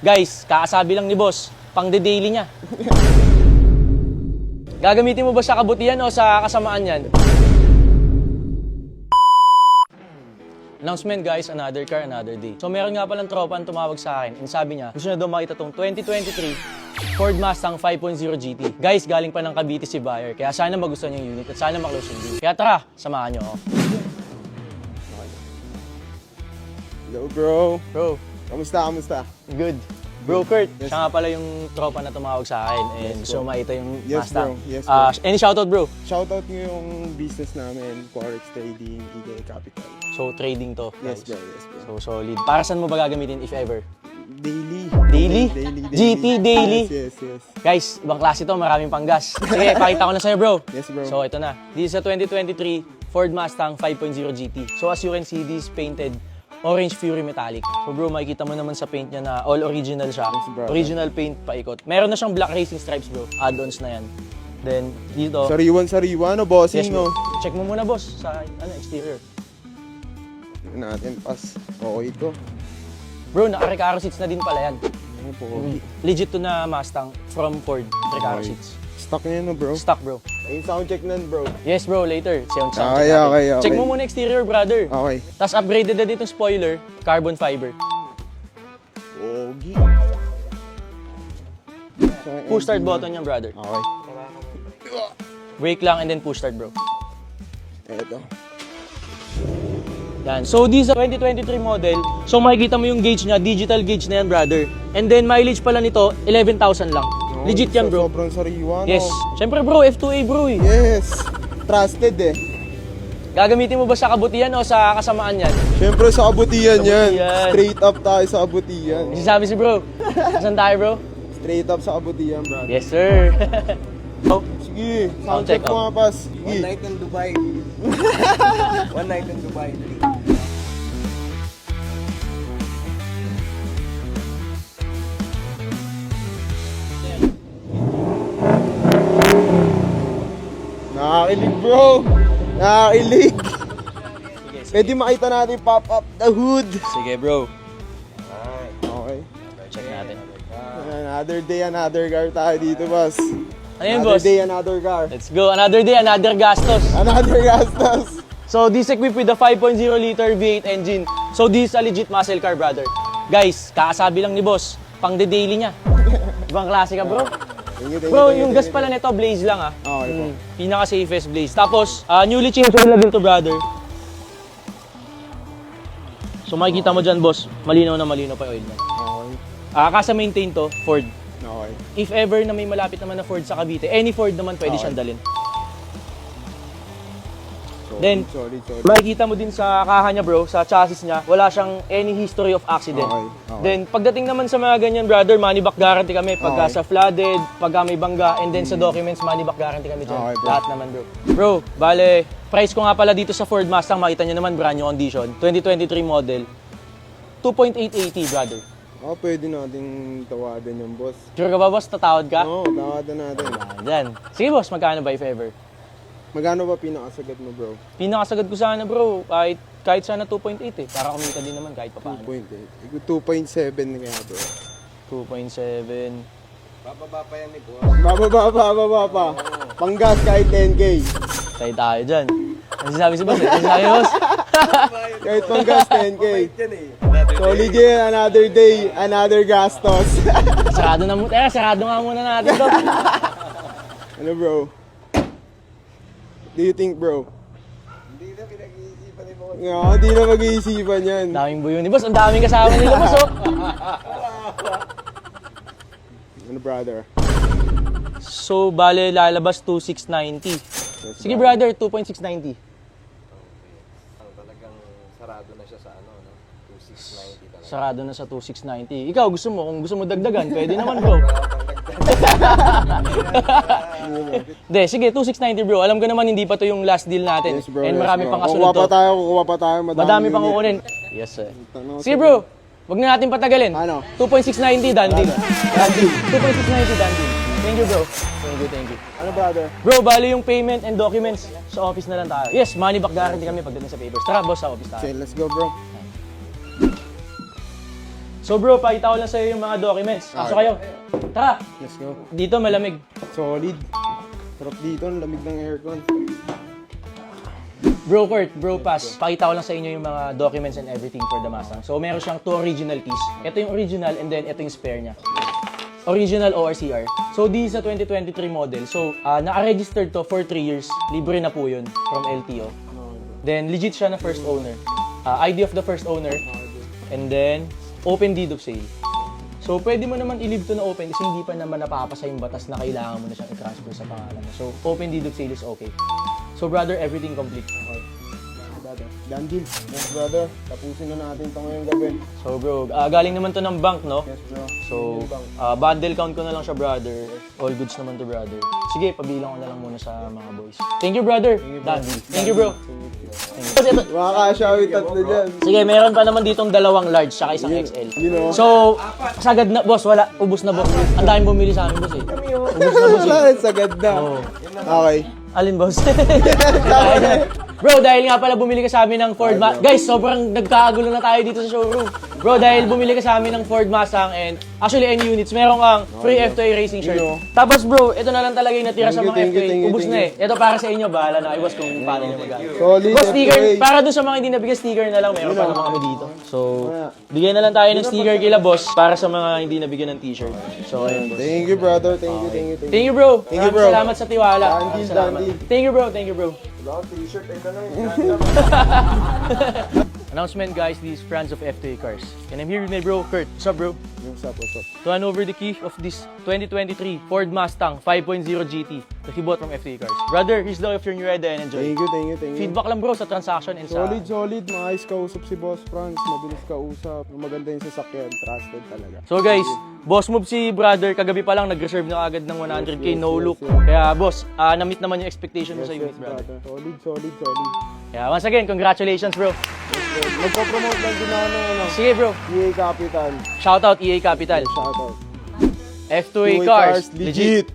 Guys, kakasabi lang ni boss, pang daily niya. Gagamitin mo ba sa kabutihan o sa kasamaan yan? Announcement guys, another car, another day. So meron nga palang tropa ang tumawag sa akin and sabi niya, gusto niya daw makita tong 2023 Ford Mustang 5.0 GT. Guys, galing pa ng Cavite si buyer, kaya sana magustuhan niyo yung unit at sana maklose yung deal. Kaya tara, samahan niyo ako. Hello bro. Bro, Kamusta? good. Bro Kurt, Yes. siya nga pala yung tropa na tumawag sa akin and gusto makita yung Yes, Mustang. bro. Yes, bro. Any shoutout bro? Shoutout nyo yung business namin, Forex Trading, EGA Capital. So trading to. Yes Guys. bro, yes bro. So solid. Para saan mo ba gagamitin if ever? Daily. Daily? GT daily? Yes. Guys, ibang klase to, maraming panggas. Sige, pakita ko na sa'yo bro. Yes bro. So ito na. This is a 2023 Ford Mustang 5.0 GT. So as you can see, this is painted Orange Fury Metallic. So bro, makikita mo naman sa paint niya na all original siya. Yes, bro. Original paint paikot. Meron na siyang black racing stripes bro. Add-ons na yan. Then dito. Sariwan, no bossing, Yes bro. no? Check mo muna boss sa exterior. Tignan natin, pas. Okay ito. Bro, naka-Recaro seats na din pala yan. Ano po? Legit to na Mustang from Ford. Recaro Okay. seats. Stock niya no bro? Stock bro. Ayun sound check nun bro. Yes bro, later. Sound check Okay. natin. Check mo muna exterior brother. Okay. Tapos upgraded na dito spoiler, carbon fiber. Pogi. Push start button yan brother. Okay. Brake lang and then push start bro. Eto. Yan. So this is a 2023 model. So makikita mo yung gauge niya, digital gauge na yan brother. And then mileage pala nito, 11,000 lang. Legit yan bro. Sobrang sariwan. Yes. Siyempre bro, F2A bro eh. Yes. Trusted eh. Gagamitin mo ba sa kabutihan o sa kasamaan yan? Siyempre sa kabutihan yan. Kabutihan. Straight up tayo sa kabutihan. Sabi si bro, saan tayo bro? Straight up sa kabutihan, bro. Yes sir. Oh, Sige, Sound sound check check mo out. nga pas. Sige. One night in Dubai. One night in Dubai. Nakakilig, bro. Nakakilig. Pwede makita natin pop up the hood. sige bro. Okay. Check natin. Another day, another car tayo dito, boss. Ano yun Another boss? day, another car. Let's go. Another day, another gastos. Another gastos. So this equipped with the 5.0 liter V8 engine. So this is a legit muscle car brother. Guys, kakasabi lang ni boss, pang daily niya. Ibang klase ka bro. Bro, yung gas pala nito, blaze lang ah. Okay po. Pinaka-safest blaze. Tapos, newly changed oil na din to brother. So makikita mo dyan boss, malinaw na malinaw pa yung oil niya. Okay. Kasa maintain to, Ford. Okay. If ever na may malapit naman na Ford sa Cavite, any Ford naman pwede siyang dalhin. Then, Sorry. makikita mo din sa kaha niya bro, sa chassis niya, wala siyang any history of accident. Okay. Then, pagdating naman sa mga ganyan brother, money back guarantee kami pagka Okay. sa flooded, pagka may bangga, and then sa documents, money back guarantee kami dyan. Okay, bro. Lahat naman bro. Bro, bale, price ko nga pala dito sa Ford Mustang, makita niyo naman brand new condition, 2023 model, 2.880 brother. Pwede nating tawadan yung boss. Sure ka ba boss, tatawad ka? Oo, tawadan natin. Yan. Sige boss, magkano ba if ever? Magkano ba pinakasagat mo, bro? Pinakasagad ko sana bro, kahit sana 2.8 eh, para kumita din naman kahit papaano. 2.8. 2.7 na kaya, bro. 2.7. Bababa pa yan ni Boss. Bababa pa. Panggas kahit 10K. Tayo tayo dyan. Ano sinabi si boss? Ano sinabi boss? Kahit panggas 10K. Yan eh. Solid yan, another day, another gastos. Sarado na muna. Sarado nga muna natin to. Ano, bro? Do you think, bro? Hindi na pinag-iisipan ni Boss. Hindi na mag-iisipan yan. Daming buyo ni boss. Ang daming kasama nila boss oh. Ano, brother? So, bale lalabas 2,690. Sige brother, 2.690. Talagang sarado na siya sa ano, no? 2690 talaga. Sarado na sa 2,690. Ikaw, gusto mo? Kung gusto mo dagdagan, pwede naman bro. Hindi, sige, 2,690 bro. Alam ko naman hindi pa to yung last deal natin. Yes, bro. And yes, marami bro. pang kasunod to. Kukuha pa tayo. Madami pang unit. kukunin. Yes sir. Tanong Sige sa- bro, wag na natin patagalin. Ano? 2.690 done deal. Done deal. 2.690 done deal. Thank you bro. Thank you. Ano, brother? Bro, bali yung payment and documents sa office na lang tayo. Yes, money back guarantee kami pagdating sa papers. Tara boss, sa office tayo. Okay, let's go, bro. So bro, pakita ko lang sa'yo yung mga documents. Pasok kayo. Tara! Let's go. Dito malamig. Solid. Sarap dito, ang lamig ng aircon. Bro Kurt, bro Pass, pakita ko lang sa inyo yung mga documents and everything for the Mustang. So meron siyang 2 original keys. Ito yung original and then ito yung spare niya. Original ORCR. So di sa 2023 model. So naka-registered to for 3 years. Libre na po yun from LTO. Then legit siya na first owner. ID of the first owner. And then open deed of sale. So pwede mo naman i-leave to na open kasi hindi pa naman napapasa yung batas na kailangan mo na siyang i-transfer sa pangalan mo. So open deed of sale is okay. So brother, everything complete. Okay. Brother. Done deal. Yes, brother. Tapusin na natin ito ngayong gabi. So bro, galing naman to ng bank, no? Yes, bro. So, bundle count ko na lang siya, brother. All goods naman to, brother. Sige, pabilang ko na lang muna sa mga boys. Thank you, brother. Done deal. Thank you, bro. Thank you. Makakasyawi tatlo dyan. Sige, meron pa naman ditong 2 large saka isang XL. You know. So, sagad na, boss, wala. Ubus na, boss. Ang daming bumili sa amin, boss, eh. Ubus na, boss, eh. Sagad na. Oo. Okay. Alin, boss? Bro, dahil nga pala bumili ka sa amin ng Ford Mustang. Guys, sobrang nagkakagulo na tayo dito sa showroom. Bro, dahil bumili ka sa amin ng Ford Mustang and actually any units, meron kang free F2A racing shirt. Tapos bro, ito na lang talaga yung natira sa mga Thank you, F2A. thank you, Ubus thank na eh. Ito para sa inyo, bahala na kayo, boss, kung paano nyo mag-aano. Solid. Boss, sticker, F2A. para doon sa mga hindi nabigyan sticker na lang, meron pa naman kami dito. So, bigyan na lang tayo ng sticker kila boss para sa mga hindi nabigyan ng t-shirt. So, ayun, boss. Thank you, brother. Thank you, thank you, thank you. Thank you, bro. Thank you, bro. Salamat sa tiwala. Done deal, Salamat. done deal. Thank you, bro. Thank you, bro. Wala akong t-shirt, ito na yun. Announcement, guys, these friends of F2A cars. And I'm here with my bro, Kurt. What's up, bro? What's up, what's up? To hand over the key of this 2023 Ford Mustang 5.0 GT that he bought from F2A cars. Brother, here's the if you're ready and enjoy. Thank you, thank you, thank you. Feedback lang, bro, sa transaction and sa... Solid, solid. Maayos kausap si Boss Franz. Mabilis kausap. Maganda yung sasakyan. Trusted talaga. So guys, boss move si brother. Kagabi pa lang nag-reserve na agad ng 100k no look. Kaya boss, na-meet naman yung expectation mo sa unit, brother. Solid, solid, solid. Kaya once again, congratulations, bro. Magpo-promote lang din ako ng Sige, bro. EA Capital. Shoutout EA Capital. Shoutout. F2A Two-way cars, legit.